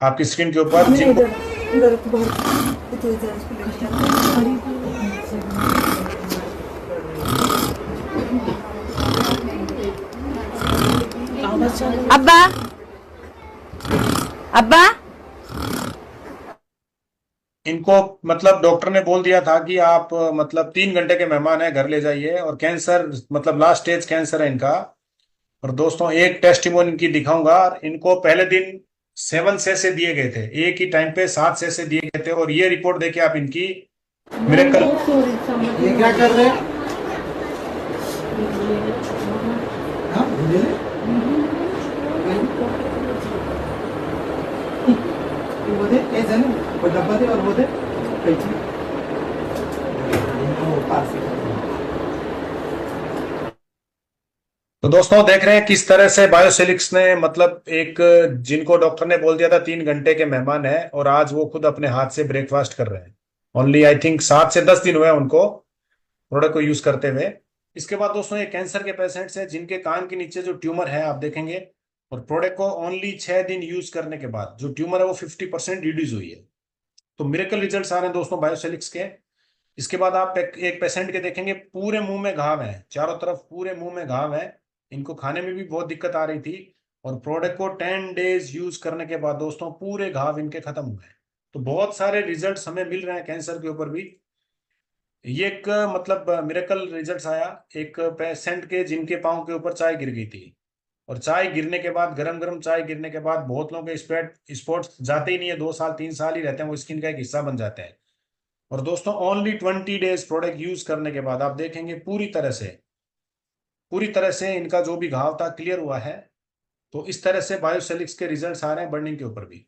आपकी स्क्रीन के ऊपर नहीं जिनको इधर इधर बाहर तो इधर इसको लेके जाओ। अब्बा अब्बा इनको मतलब डॉक्टर ने बोल दिया था कि आप मतलब 3 घंटे के मेहमान हैं, घर ले जाइए। और कैंसर मतलब लास्ट स्टेज कैंसर है इनका। और दोस्तों एक टेस्टिमोनी इनकी दिखाऊंगा। इनको पहले दिन 7 से दिए गए थे, एक ही टाइम पे 7 से दिए गए थे। और ये रिपोर्ट देखे आप इनकी मिरेकल। ये क्या कर रहे हैं? हाँ, बोलिए। वो दे, ऐसा नहीं, वो डब्बा दे और वो दे, कैंची। वो पास ही कर दो। तो दोस्तों देख रहे हैं किस तरह से बायोसिलिक्स ने मतलब एक, जिनको डॉक्टर ने बोल दिया था 3 घंटे के मेहमान है, और आज वो खुद अपने हाथ से ब्रेकफास्ट कर रहे हैं। ओनली आई थिंक 7 से 10 दिन हुए हैं उनको प्रोडक्ट को यूज करते हुए। इसके बाद दोस्तों ये कैंसर के पेशेंट्स हैं जिनके कान के नीचे जो ट्यूमर है आप देखेंगे। और प्रोडक्ट को ओनली 6 दिन यूज करने के बाद जो ट्यूमर है वो 50% रिड्यूस हुई है। तो मिरेकल रिजल्ट्स आ रहे हैं दोस्तों बायोसेलिक्स के। इसके बाद आप एक पेशेंट के देखेंगे पूरे मुंह में घाव है, चारों तरफ पूरे मुंह में घाव है। इनको खाने में भी बहुत दिक्कत आ रही थी। और प्रोडक्ट को 10 डेज यूज करने के बाद दोस्तों पूरे घाव इनके खत्म हुए हैं। तो बहुत सारे रिजल्ट्स हमें मिल रहे हैं कैंसर के ऊपर भी। ये एक मतलब मिरेकल रिजल्ट्स आया एक पेशेंट के जिनके पाँव के ऊपर चाय गिर गई थी। और चाय गिरने के बाद, गरम गरम चाय गिरने के बाद बहुत लोगों के स्पॉट्स जाते ही नहीं है, 2 साल 3 साल ही रहते हैं, वो स्किन का एक हिस्सा बन जाते हैं। और दोस्तों ओनली 20 डेज प्रोडक्ट यूज करने के बाद आप देखेंगे पूरी तरह से इनका जो भी घाव था क्लियर हुआ है। तो इस तरह से बायोसेलिक्स के रिजल्ट्स आ रहे हैं बर्निंग के ऊपर भी।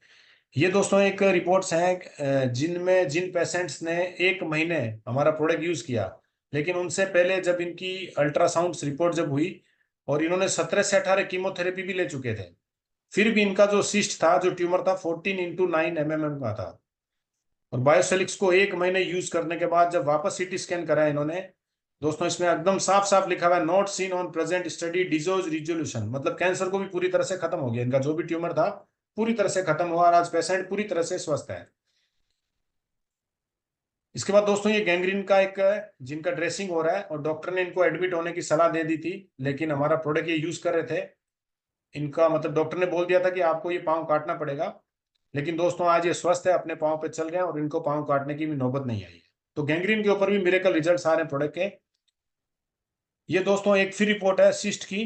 ये दोस्तों एक रिपोर्ट्स हैं जिनमें जिन पेशेंट्स ने 1 महीने हमारा प्रोडक्ट यूज किया। लेकिन उनसे पहले जब इनकी अल्ट्रासाउंड रिपोर्ट जब हुई, और इन्होंने 17 से 18 कीमोथेरेपी भी ले चुके थे, फिर भी इनका जो सिस्ट था, जो ट्यूमर था, 14x9 mm का था। और बायोसेलिक्स को 1 महीने यूज करने के बाद जब वापस सीटी स्कैन करा इन्होंने, दोस्तों इसमें एकदम साफ साफ लिखा हुआ है not seen on present study disease resolution. मतलब कैंसर को भी पूरी तरह से खत्म हो गया, इनका जो भी ट्यूमर था पूरी तरह से खत्म हुआ और आज पेशेंट पूरी तरह से स्वस्थ है। इसके बाद दोस्तों ये गैंग्रीन का एक जिनका ड्रेसिंग हो रहा है, और डॉक्टर ने इनको एडमिट होने की सलाह दे दी थी, लेकिन हमारा प्रोडक्ट ये यूज कर रहे थे। इनका मतलब डॉक्टर ने बोल दिया था कि आपको ये पाँव काटना पड़ेगा। लेकिन दोस्तों आज ये स्वस्थ है, अपने पाँव पे चल रहे हैं, और इनको पाँव काटने की भी नौबत नहीं आई है। तो गैंग्रीन के ऊपर भी मिरेकल रिजल्ट्स आ रहे हैं प्रोडक्ट के। ये दोस्तों एक फ्री रिपोर्ट है सिस्ट की।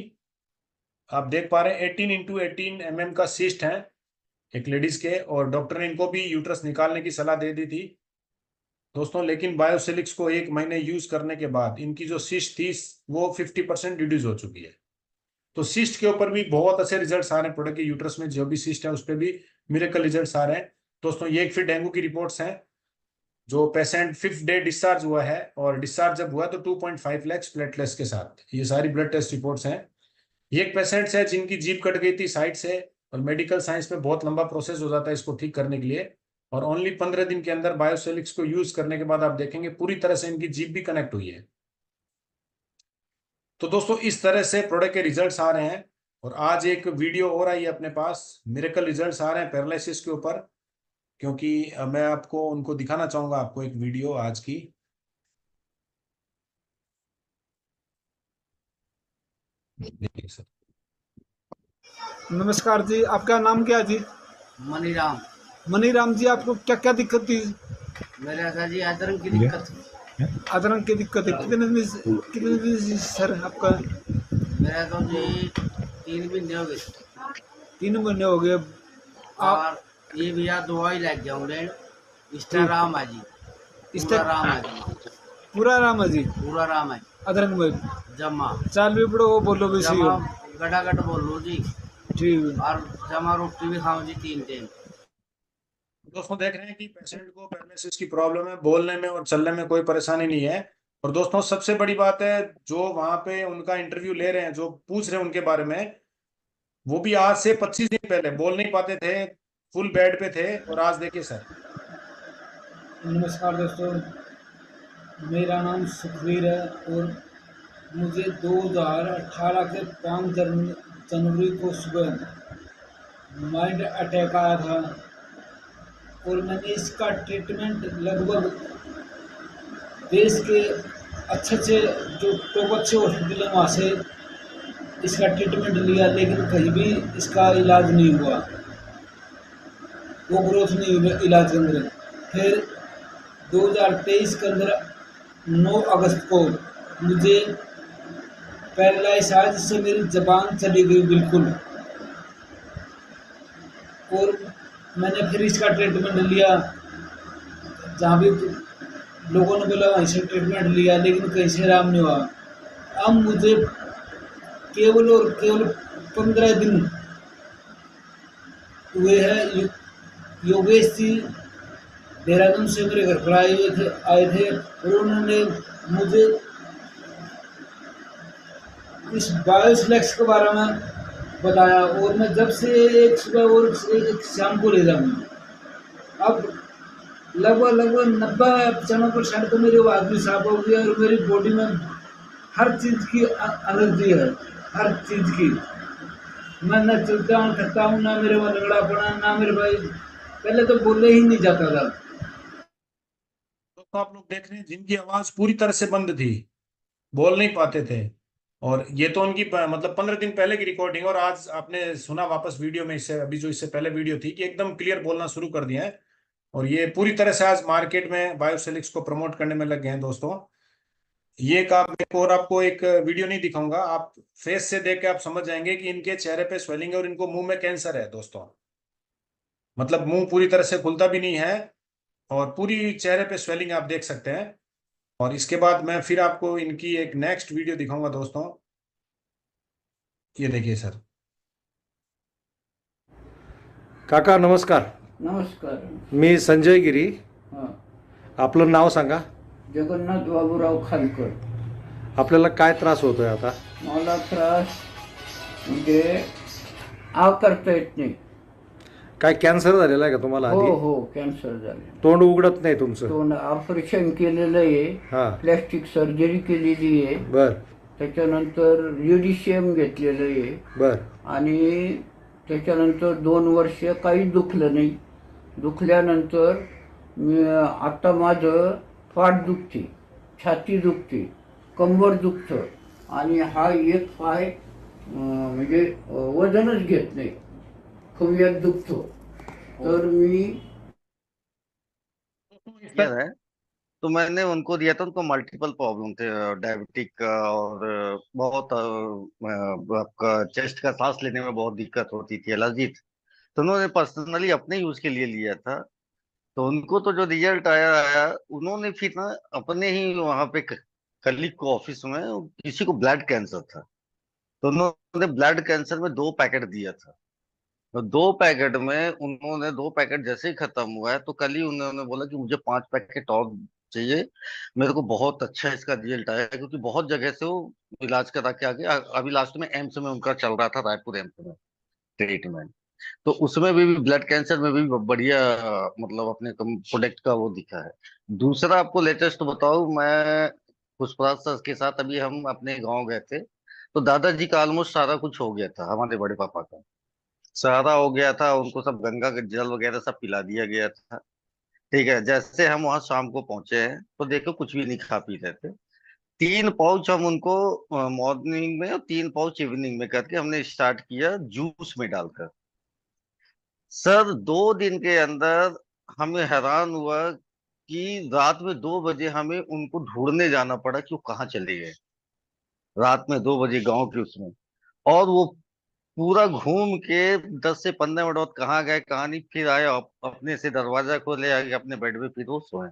आप देख पा रहे हैं 18x18 mm का सिस्ट है एक लेडीज के, और डॉक्टर ने इनको भी यूट्रस निकालने की सलाह दे दी थी दोस्तों। लेकिन बायोसिलिक्स को 1 महीने यूज करने के बाद इनकी जो सिस्ट थी वो 50% रिड्यूस हो चुकी है। तो सिस्ट के ऊपर भी बहुत अच्छे रिजल्ट्स आ रहे हैं प्रोडक्ट के। यूट्रस में जो भी सिस्ट है उस पर भी मिरेकल रिजल्ट्स आ रहे हैं दोस्तों। ये एक फिर डेंगू की रिपोर्ट्स हैं। जो पेशेंट 5th डे डिस्चार्ज हुआ है, और डिस्चार्ज जब हुआ तो 2.5 लाख प्लेटलेट्स के साथ, ये सारी ब्लड टेस्ट रिपोर्ट्स हैं। ये एक पेशेंट्स है जिनकी जीभ कट गई थी साइड से, और मेडिकल साइंस में बहुत लंबा प्रोसेस हो जाता है इसको ठीक करने के लिए। और ओनली 15 दिन के अंदर बायोसेलिक्स को यूज करने के बाद आप देखेंगे पूरी तरह से इनकी जीभ भी कनेक्ट हुई है। तो दोस्तों इस तरह से प्रोडक्ट के रिजल्ट्स आ रहे हैं। और आज एक वीडियो और आई है अपने पास, मिरेकल रिजल्ट्स आ रहे हैं पैरालिसिस के ऊपर। क्योंकि मैं आपको उनको दिखाना चाहूंगा, आपको एक वीडियो आज की। देखिए सर। नमस्कार जी, आपका नाम क्या है जी? मनीराम। मनीराम जी, आपको क्या क्या दिक्कत थी? मेरे ऐसा जी अदरक की दिक्कत थी। अदरक की दिक्कत है? कितने दिन से सर आपका? मेरा तो जी 3 महीने हो गए 3 महीने हो गए आप? और ये भैया दवाई लग जाऊँ लेन इसका राम है जी, पूरा राम है जी, पूरा राम है जी, पूरा राम है अदरक में जमा चाल भी पड़ो वो बोलो भी सी जमा हो। गटागट बोल लो जी। ठीक है। और जमा रोटी भी खाऊं जी 3 टाइम। दोस्तों देख रहे हैं कि पेशेंट को पैरालिसिस की प्रॉब्लम है, बोलने में और चलने में कोई परेशानी नहीं है। और दोस्तों सबसे बड़ी बात है, जो वहां पे उनका इंटरव्यू ले रहे हैं, जो पूछ रहे हैं उनके बारे में, वो भी आज से 25 दिन पहले बोल नहीं पाते थे, फुल बेड पे थे। और आज देखिए सर। नमस्कार दोस्तों, मेरा नाम सुखवीर है और मुझे 2018 के 5 जनवरी को सुबह माइंड अटैक आया था। और मैंने इसका ट्रीटमेंट लगभग देश के अच्छे अच्छे जो टॉप अच्छे हॉस्पिटल हैं वहाँ से इसका ट्रीटमेंट लिया, लेकिन कहीं भी इसका इलाज नहीं हुआ, वो ग्रोथ नहीं हुई इलाज के अंदर। फिर 2023 के अंदर 9 अगस्त को मुझे पैरालाइज आया, जिससे मेरी जबान चली गई बिल्कुल। और मैंने फिर इसका ट्रीटमेंट लिया, जहाँ भी लोगों ने बोला वहीं से ट्रीटमेंट लिया, लेकिन कहीं से आराम नहीं हुआ। अब मुझे केवल और केवल 15 दिन हुए हैं। योगेश जी देहरादून से मेरे घर पर आए थे और उन्होंने मुझे इस बायोसिलेक्स के बारे में बताया, और मैं जब से एक सुबह और एक शाम को ले जाऊँ, अब लगभग 90-95% तो मेरी आवाज़ भी साफ हो गई है और मेरी बॉडी में हर चीज़ की एनर्जी है, हर चीज़ की। मैं ना चलता हूँ थकता हूँ, ना मेरे में लंगड़ा पड़ा, ना मेरे भाई पहले तो बोले ही नहीं जाता था। दोस्तों आप लोग देख रहे हैं जिनकी आवाज पूरी तरह से बंद थी, बोल नहीं पाते थे, और ये तो उनकी मतलब 15 दिन पहले की रिकॉर्डिंग, और आज आपने सुना वापस वीडियो में, इससे अभी जो इससे पहले वीडियो थी, कि एकदम क्लियर बोलना शुरू कर दिया है। और ये पूरी तरह से आज मार्केट में बायोसेलिक्स को प्रमोट करने में लग गए हैं दोस्तों। ये काम एक और आपको एक वीडियो नहीं दिखाऊंगा, आप फेस से देख के आप समझ जाएंगे कि इनके चेहरे पे स्वेलिंग है और इनको मुंह में कैंसर है दोस्तों। मतलब मुंह पूरी तरह से खुलता भी नहीं है और पूरी चेहरे पे स्वेलिंग आप देख सकते हैं। और इसके बाद मैं फिर आपको इनकी एक नेक्स्ट वीडियो दिखाऊंगा दोस्तों। ये देखिए सर। काका नमस्कार. नमस्कार. मी संजय गिरी. हां. आपलं नाव सांगा. जगन्नाथ बाबूराव खालकर. आपल्याला काय त्रास होतोय आता? मला त्रास म्हणजे आव करता येत नाही. काय कॅन्सर झालेला आहे का तुम्हाला हो आधी? हो कॅन्सर झाले. तोंड उघडत नाही तुमचं? तोंड ऑपरेशन केलेलं आहे. हां. प्लॅस्टिक सर्जरी केलेली आहे. बर. त्याच्यानंतर रेडिशियम घेतलेलं आहे. बर. आणि त्याच्यानंतर 2 वर्ष काही दुखलं नाही. दुखल्यानंतर आता माझं पाठ दुखते, छाती दुखते, कंबर दुखतं आणि हा एक पाय म्हणजे वजनच घेत नाही, खवयात दुखतो. तर मी क्लियर है। तो मैंने उनको दिया था, उनको मल्टीपल प्रॉब्लम थे, डायबिटिक और बहुत आपका चेस्ट का सांस लेने में बहुत दिक्कत होती थी, एलर्जी थी। तो उन्होंने पर्सनली अपने यूज के लिए लिया था। तो उनको तो जो रिजल्ट आया आया, उन्होंने फिर ना अपने ही वहां पे कलीग को ऑफिस में किसी को ब्लड कैंसर था, तो उन्होंने ब्लड कैंसर में 2 पैकेट दिया था। तो 2 पैकेट में उन्होंने 2 पैकेट जैसे ही खत्म हुआ है, तो कल ही उन्होंने बोला कि मुझे 5 पैकेट और चाहिए। मेरे को बहुत अच्छा इसका रिजल्ट आया, क्योंकि बहुत जगह से वो इलाज करा के आगे अभी लास्ट में एम्स में उनका चल रहा था, रायपुर एम्स में ट्रीटमेंट। तो उसमें भी ब्लड कैंसर में भी बढ़िया मतलब अपने प्रोडक्ट का वो दिखा है। दूसरा आपको लेटेस्ट बताऊं, मैं पुष्पराज सर के साथ अभी हम अपने गांव गए थे, तो दादाजी का ऑलमोस्ट सारा कुछ हो गया था, हमारे बड़े पापा का सारा हो गया था, उनको सब गंगा के जल वगैरह सब पिला दिया गया था। ठीक है, जैसे हम वहां शाम को पहुंचे हैं, तो देखो कुछ भी नहीं खा पी रहे थे। 3 पाउच हम उनको मॉर्निंग में और 3 पाउच इवनिंग में करके हमने स्टार्ट किया जूस में डालकर। सर 2 दिन के अंदर हमें हैरान हुआ कि रात में 2 बजे हमें उनको ढूंढने जाना पड़ा कि वो कहाँ चले गए, रात में 2 बजे गांव के उसमें। और वो पूरा घूम के 10 से 15 मिनट बाद कहाँ गए कहाँ नहीं, फिर आए अपने से दरवाजा खोले, आके अपने बेड पे फिर वो सोए।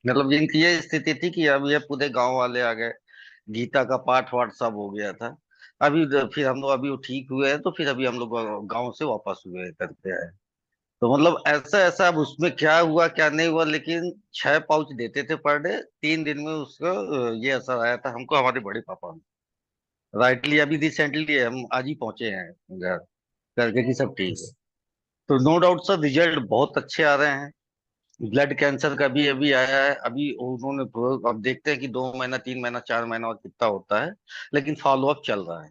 मतलब इनकी ये स्थिति थी कि अब ये पूरे गांव वाले आ गए, गीता का पाठ वाठ सब हो गया था। अभी फिर हम लोग अभी वो ठीक हुए हैं, तो फिर अभी हम लोग गांव से वापस हुए हैं, करके आए। तो मतलब ऐसा ऐसा, अब उसमें क्या हुआ क्या नहीं हुआ, लेकिन 6 पाउच देते थे पर डे, 3 दिन में उसका ये असर आया था हमको, हमारे बड़े पापा में। राइटली अभी रिसेंटली हम आज ही पहुंचे हैं घर, करके कि सब ठीक है। तो नो डाउट सर रिजल्ट बहुत अच्छे आ रहे हैं। ब्लड कैंसर का भी अभी आया है, अभी उन्होंने अब देखते हैं कि 2 महीना 3 महीना 4 महीना और कितना होता है, लेकिन फॉलोअप चल रहा है।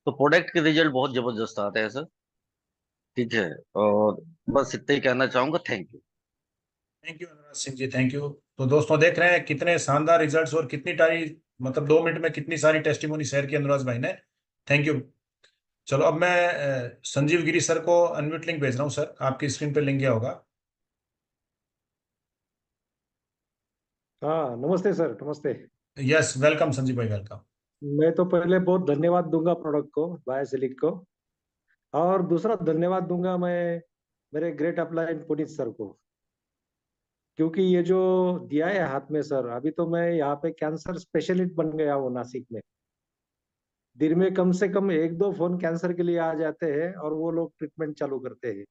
तो प्रोडक्ट के रिजल्ट बहुत जबरदस्त आते हैं सर। ठीक है, और बस इतना ही कहना चाहूंगा, thank you. Thank you Anuraj Singh ji, thank you. तो दोस्तों देख रहे हैं कितने शानदार रिजल्ट्स और कितनी सारी, मतलब 2 मिनट में कितनी सारी टेस्टिमोनी शेयर की अनुराज भाई ने। Thank you. चलो अब मैं संजीव गिरी सर को अनम्यूट लिंक भेज रहा हूँ। सर आपकी स्क्रीन पे लिंक गया होगा। हाँ, नमस्ते सर, नमस्ते। यस, वेलकम संजीव भाई, वेलकम। मैं तो पहले बहुत धन्यवाद दूंगा प्रोडक्ट को, बायोसिलिक को। और दूसरा धन्यवाद दूंगा मैं मेरे ग्रेट अपलाइन पुनीत सर को, क्योंकि ये जो दिया है हाथ में सर, अभी तो मैं यहाँ पे कैंसर स्पेशलिस्ट बन गया हूँ नासिक में। दिन में कम से कम एक दो फोन कैंसर के लिए आ जाते हैं और वो लोग ट्रीटमेंट चालू करते हैं।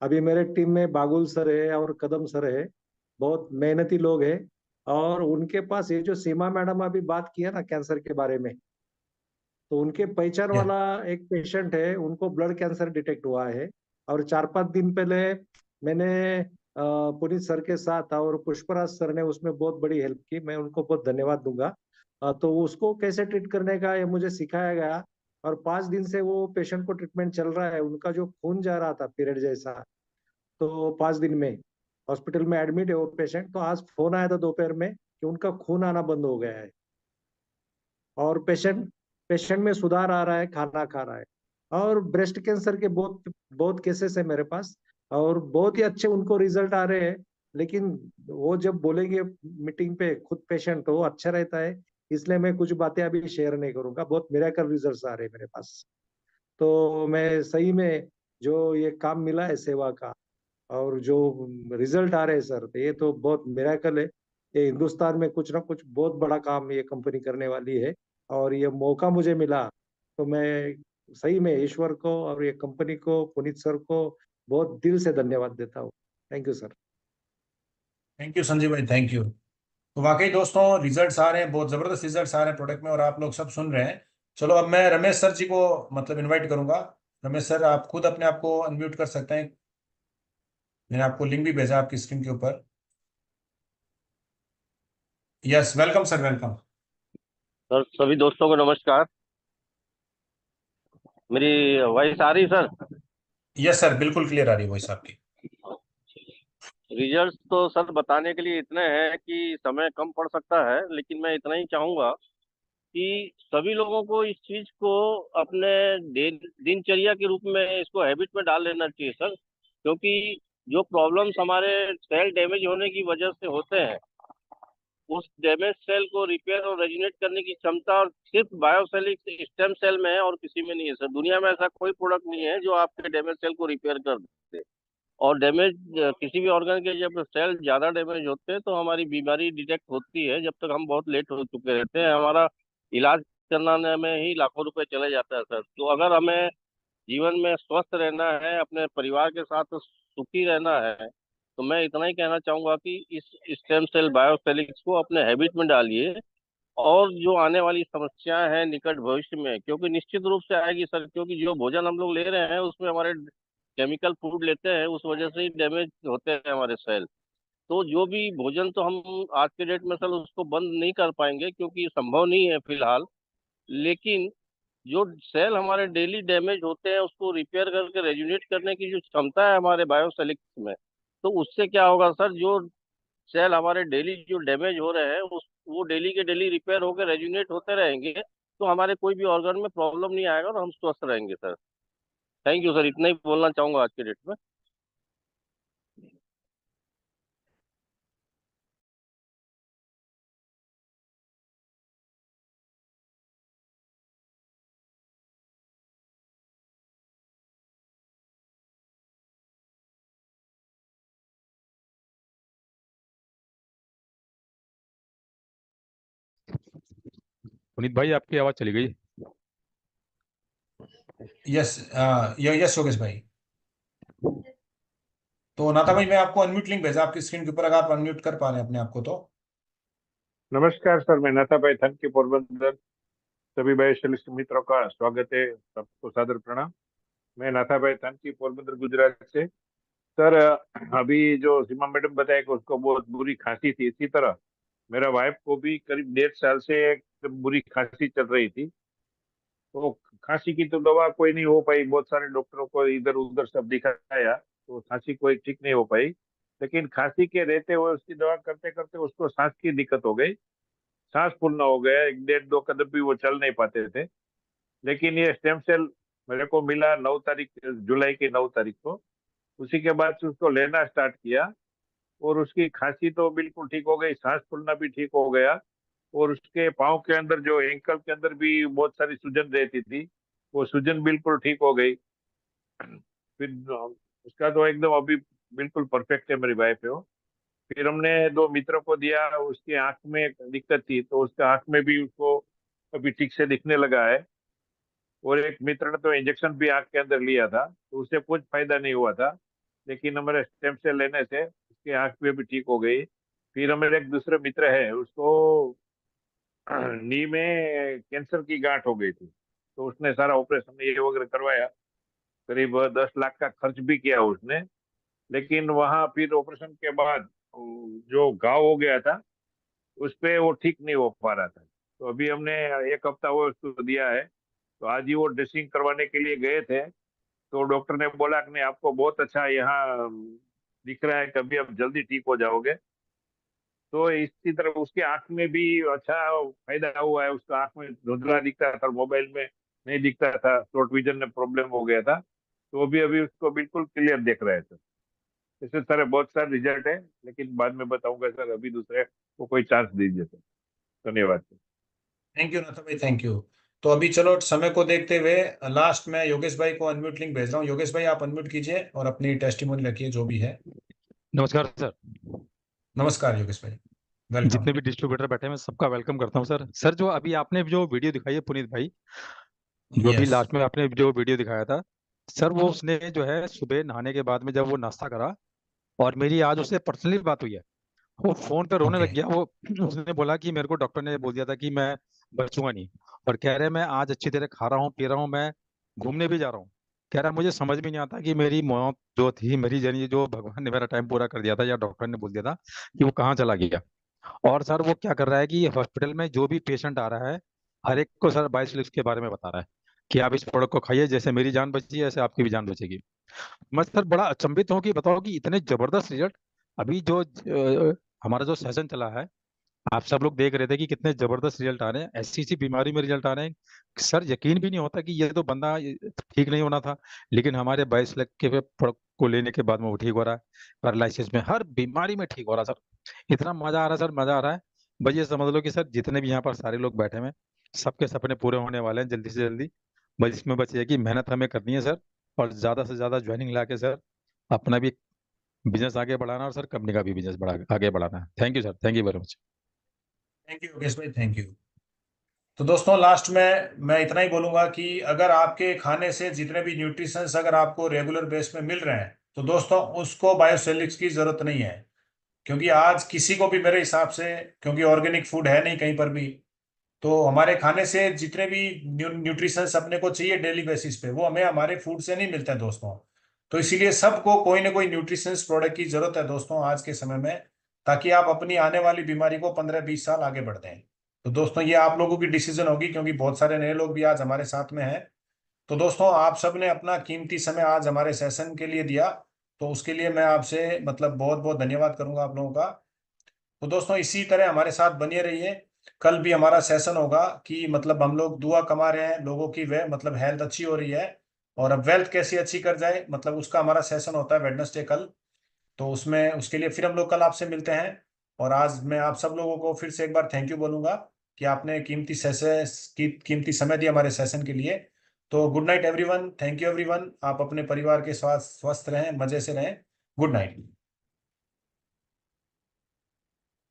अभी मेरे टीम में बागुल सर है और कदम सर है, बहुत मेहनती लोग हैं। और उनके पास ये जो सीमा मैडम अभी बात किया ना कैंसर के बारे में, तो उनके पहचान या वाला एक पेशेंट है, उनको ब्लड कैंसर डिटेक्ट हुआ है। और 4-5 दिन पहले मैंने पुनीत सर के साथ और पुष्पराज सर ने उसमें बहुत बड़ी हेल्प की, मैं उनको बहुत धन्यवाद दूंगा। तो उसको कैसे ट्रीट करने का ये मुझे सिखाया गया। और 5 दिन से वो पेशेंट को ट्रीटमेंट चल रहा है। उनका जो खून जा रहा था पीरियड जैसा, तो 5 दिन में हॉस्पिटल में एडमिट है वो पेशेंट। तो आज फोन आया था दोपहर में कि उनका खून आना बंद हो गया है और पेशेंट पेशेंट में सुधार आ रहा है, खाना खा रहा है। और ब्रेस्ट कैंसर के बहुत बहुत केसेस है मेरे पास, और बहुत ही अच्छे उनको रिजल्ट आ रहे हैं। लेकिन वो जब बोलेंगे मीटिंग पे, खुद पेशेंट हो, अच्छा रहता है। इसलिए मैं कुछ बातें अभी शेयर नहीं करूंगा, बहुत मिरेकल रिजल्ट्स आ रहे हैं मेरे पास। तो मैं सही में, जो ये काम मिला है सेवा का और जो रिजल्ट आ रहे हैं सर, तो ये तो बहुत मिरेकल है। ये हिंदुस्तान में कुछ ना कुछ बहुत बड़ा काम ये कंपनी करने वाली है। और ये मौका मुझे मिला, तो मैं सही में ईश्वर को और ये कंपनी को, पुनीत सर को बहुत दिल से धन्यवाद देता हूँ। Thank you sir. Thank you Sanjeev भाई, थैंक यू। तो वाकई दोस्तों रिजल्ट्स आ रहे हैं, बहुत जबरदस्त रिजल्ट्स आ रहे हैं प्रोडक्ट में, और आप लोग सब सुन रहे हैं। चलो अब मैं रमेश सर जी को मतलब इनवाइट करूंगा। रमेश सर आप खुद अपने आप को अनम्यूट कर सकते हैं। मैंने आपको लिंक भी भेजा आपकी स्क्रीन के ऊपर। Yes, welcome sir, welcome. Sir सभी दोस्तों को नमस्कार। मेरी वॉइस आ रही सर? यस सर, बिल्कुल क्लियर आ रही है वॉइस आपकी। रिजल्ट्स तो सर बताने के लिए इतने हैं कि समय कम पड़ सकता है, लेकिन मैं इतना ही चाहूंगा कि सभी लोगों को इस चीज को अपने दिनचर्या के रूप में, इसको हैबिट में डाल लेना चाहिए सर। क्योंकि जो प्रॉब्लम्स हमारे सेल डैमेज होने की वजह से होते हैं, उस डैमेज सेल को रिपेयर और रेजिनेट करने की क्षमता और सिर्फ बायोसेलिक स्टेम सेल में है और किसी में नहीं है सर। दुनिया में ऐसा कोई प्रोडक्ट नहीं है जो आपके डैमेज सेल को रिपेयर कर दे। और डैमेज किसी भी ऑर्गन के जब सेल ज्यादा डैमेज होते हैं तो हमारी बीमारी डिटेक्ट होती है, जब तक हम बहुत लेट हो चुके रहते हैं। हमारा इलाज करना में ही लाखों रुपए चले जाता है सर। तो अगर हमें जीवन में स्वस्थ रहना है, अपने परिवार के साथ सुखी रहना है, तो मैं इतना ही कहना चाहूंगा कि इस स्टेम सेल बायोसेलिक्स को अपने हैबिट में डालिए। और जो आने वाली समस्याएं हैं निकट भविष्य में, क्योंकि निश्चित रूप से आएगी सर, क्योंकि जो भोजन हम लोग ले रहे हैं उसमें हमारे केमिकल फूड लेते हैं, उस वजह से ही डैमेज होते हैं हमारे सेल। तो जो भी भोजन, तो हम आज के डेट में सर उसको बंद नहीं कर पाएंगे क्योंकि संभव नहीं है फिलहाल। लेकिन जो सेल हमारे डेली डैमेज होते हैं उसको रिपेयर करके रेजुनेट करने की जो क्षमता है हमारे बायोसेलिक्स में, तो उससे क्या होगा सर, जो सेल हमारे डेली जो डैमेज हो रहे हैं उस वो डेली के डेली रिपेयर होकर रेजुनेट होते रहेंगे, तो हमारे कोई भी ऑर्गन में प्रॉब्लम नहीं आएगा और हम स्वस्थ रहेंगे सर। थैंक यू सर, इतना ही बोलना चाहूंगा आज के डेट में। पुनीत भाई आपकी आवाज चली गई। यस, यस योगेश भाई। तो नाता भाई मैं आपको अनम्यूट लिंक भेजा आपकी स्क्रीन के ऊपर, अगर आप अनम्यूट कर पा रहे हैं अपने आप को तो। नमस्कार सर, मैं नाथा भाई थनकी पोरबंदर। सभी बायोशलिस्ट मित्रों का स्वागत है, सबको सादर प्रणाम। मैं नाथा भाई थनकी पोरबंदर गुजरात से। सर अभी जो सीमा मैडम बताया कि उसको बहुत बुरी खांसी थी, इसी तरह मेरा वाइफ को भी करीब 1.5 साल से एक बुरी खांसी चल रही थी। तो खांसी की तो दवा कोई नहीं हो पाई, बहुत सारे डॉक्टरों को इधर उधर सब दिखाया, तो खांसी कोई ठीक नहीं हो पाई। लेकिन खांसी के रहते हुए उसकी दवा करते करते उसको सांस की दिक्कत हो गई, सांस फूलना हो गया, 1 डेढ़ 2 कदम भी वो चल नहीं पाते थे। लेकिन ये स्टेम सेल मेरे को मिला 9 तारीख, जुलाई की 9 तारीख को। उसी के बाद से उसको लेना स्टार्ट किया और उसकी खांसी तो बिल्कुल ठीक हो गई, सांस फूलना भी ठीक हो गया, और उसके पाँव के अंदर जो एंकल के अंदर भी बहुत सारी सूजन रहती थी, वो सूजन बिल्कुल ठीक हो गई। फिर उसका तो एकदम अभी बिल्कुल परफेक्ट है, मेरी वाइफ है वो। फिर हमने 2 मित्रों को दिया, उसकी आंख में एक दिक्कत थी तो उसका आंख में भी उसको अभी ठीक से दिखने लगा है। और एक मित्र ने तो इंजेक्शन भी आंख के अंदर लिया था तो उससे कुछ फायदा नहीं हुआ था, लेकिन हमारे स्टेम सेल लेने से उसकी आंख में भी ठीक हो गई। फिर हमारे एक दूसरे मित्र है, उसको नी में कैंसर की गांठ हो गई थी, तो उसने सारा ऑपरेशन ये वगैरह करवाया, करीब 10 लाख का खर्च भी किया उसने। लेकिन वहां फिर ऑपरेशन के बाद जो घाव हो गया था उस पे वो ठीक नहीं हो पा रहा था, तो अभी हमने 1 हफ्ता वो उसको दिया है। तो आज ही वो ड्रेसिंग करवाने के लिए गए थे, तो डॉक्टर ने बोला कि नहीं, आपको बहुत अच्छा यहाँ दिख रहा है, कभी आप जल्दी ठीक हो जाओगे। तो इसी तरह उसकी आंख में भी अच्छा फायदा हुआ है, उसका आंख में धुंधला दिखता था, मोबाइल में नहीं दिखता था, शॉर्ट विजन में प्रॉब्लम हो गया था, तो अभी अभी उसको बिल्कुल क्लियर देख रहे थे। इससे सारे बहुत सारे रिजल्ट है, लेकिन बाद में बताऊंगा सर, अभी दूसरे को कोई चांस दीजिए सर। धन्यवाद सर। थैंक यू नाथा भाई, थैंक यू। तो अभी चलो समय को देखते हुए लास्ट में योगेश भाई को अनम्यूट लिंक भेज रहा हूँ। योगेश भाई आप अनम्यूट कीजिए और अपनी टेस्टिमोनी रखिए जो भी है। नमस्कार सर। नमस्कार योगेश भाई, वेलकम। जितने भी डिस्ट्रीब्यूटर बैठे हैं मैं सबका वेलकम करता हूँ सर। सर जो अभी आपने जो वीडियो दिखाई है पुनीत भाई, जो अभी यस। लास्ट में आपने जो वीडियो दिखाया था सर, वो उसने जो है सुबह नहाने के बाद में जब वो नाश्ता करा, और मेरी आज उससे पर्सनली बात हुई है, वो फोन पे रोने ओके। लग गया। वो उसने बोला कि मेरे को डॉक्टर ने बोल दिया था कि मैं बचूंगा नहीं, और कह रहे मैं आज अच्छी तरह खा रहा हूँ पी रहा हूँ, मैं घूमने भी जा रहा हूँ। कह रहा मुझे समझ भी नहीं आता कि मेरी मौत जो थी, मेरी जर्नी जो भगवान ने मेरा टाइम पूरा कर दिया था या डॉक्टर ने बोल दिया था, कि वो कहाँ चला गया। और सर वो क्या कर रहा है कि हॉस्पिटल में जो भी पेशेंट आ रहा है, हर एक को सर बायोसिलिक्स के बारे में बता रहा है कि आप इस प्रोडक्ट को खाइए, जैसे मेरी जान बची है ऐसे आपकी भी जान बचेगी। मैं सर बड़ा अचंभित हूँ कि बताओ कि इतने जबरदस्त रिजल्ट। अभी जो हमारा जो सेशन चला है, आप सब लोग देख रहे थे कि कितने जबरदस्त रिजल्ट आ रहे हैं, ऐसी सी बीमारी में रिजल्ट आ रहे हैं। सर यकीन भी नहीं होता कि ये तो बंदा ठीक नहीं होना था, लेकिन हमारे 22 लाख के प्रोडक्ट को लेने के बाद में वो ठीक हो रहा है। पैरालिसिस में, हर बीमारी में ठीक हो रहा है सर। इतना मजा आ रहा है सर, मजा आ रहा है। बस ये समझ लो कि सर जितने भी यहाँ पर सारे लोग बैठे हुए हैं, सबके सपने पूरे होने वाले हैं जल्दी से जल्दी। बस इसमें बस ये है कि मेहनत हमें करनी है सर, और ज्यादा से ज्यादा ज्वाइनिंग ला के सर अपना भी बिजनेस आगे बढ़ाना, और सर कंपनी का भी बिजनेस आगे बढ़ाना है। Thank you sir, thank you very much. Thank you Yogesh भाई, थैंक यू। तो दोस्तों लास्ट में मैं इतना ही बोलूंगा कि अगर आपके खाने से जितने भी न्यूट्रिशंस अगर आपको रेगुलर बेस में मिल रहे हैं, तो दोस्तों उसको बायोसेलिक्स की जरूरत नहीं है। क्योंकि आज किसी को भी मेरे हिसाब से, क्योंकि ऑर्गेनिक फूड है नहीं कहीं पर भी, तो हमारे खाने से जितने भी न्यूट्रिशंस अपने को चाहिए डेली बेसिस पे, वो हमें हमारे फूड से नहीं मिलते हैं दोस्तों। तो इसीलिए सबको कोई ना कोई न्यूट्रिशंस प्रोडक्ट की जरूरत है दोस्तों आज के समय में, ताकि आप अपनी आने वाली बीमारी को 15-20 साल आगे बढ़ दें। तो दोस्तों ये आप लोगों की डिसीजन होगी, क्योंकि बहुत सारे नए लोग भी आज हमारे साथ में हैं। तो दोस्तों आप सब ने अपना कीमती समय आज हमारे सेशन के लिए दिया, तो उसके लिए मैं आपसे मतलब बहुत बहुत धन्यवाद करूंगा आप लोगों का। तो दोस्तों इसी तरह हमारे साथ बने रहिए। कल भी हमारा सेशन होगा कि मतलब हम लोग दुआ कमा रहे हैं लोगों की, वे मतलब हेल्थ अच्छी हो रही है, और अब वेल्थ कैसी अच्छी कर जाए, मतलब उसका हमारा सेशन होता है वेडनेसडे कल। तो उसमें उसके लिए फिर हम लोग कल आपसे मिलते हैं। और आज मैं आप सब लोगों को फिर से एक बार थैंक यू बोलूंगा कि आपने कीमती समय दिया हमारे सेशन के लिए। तो good night everyone, thank you everyone. आप अपने परिवार के स्वास्थ्य स्वस्थ रहें, मजे से रहें। Good night.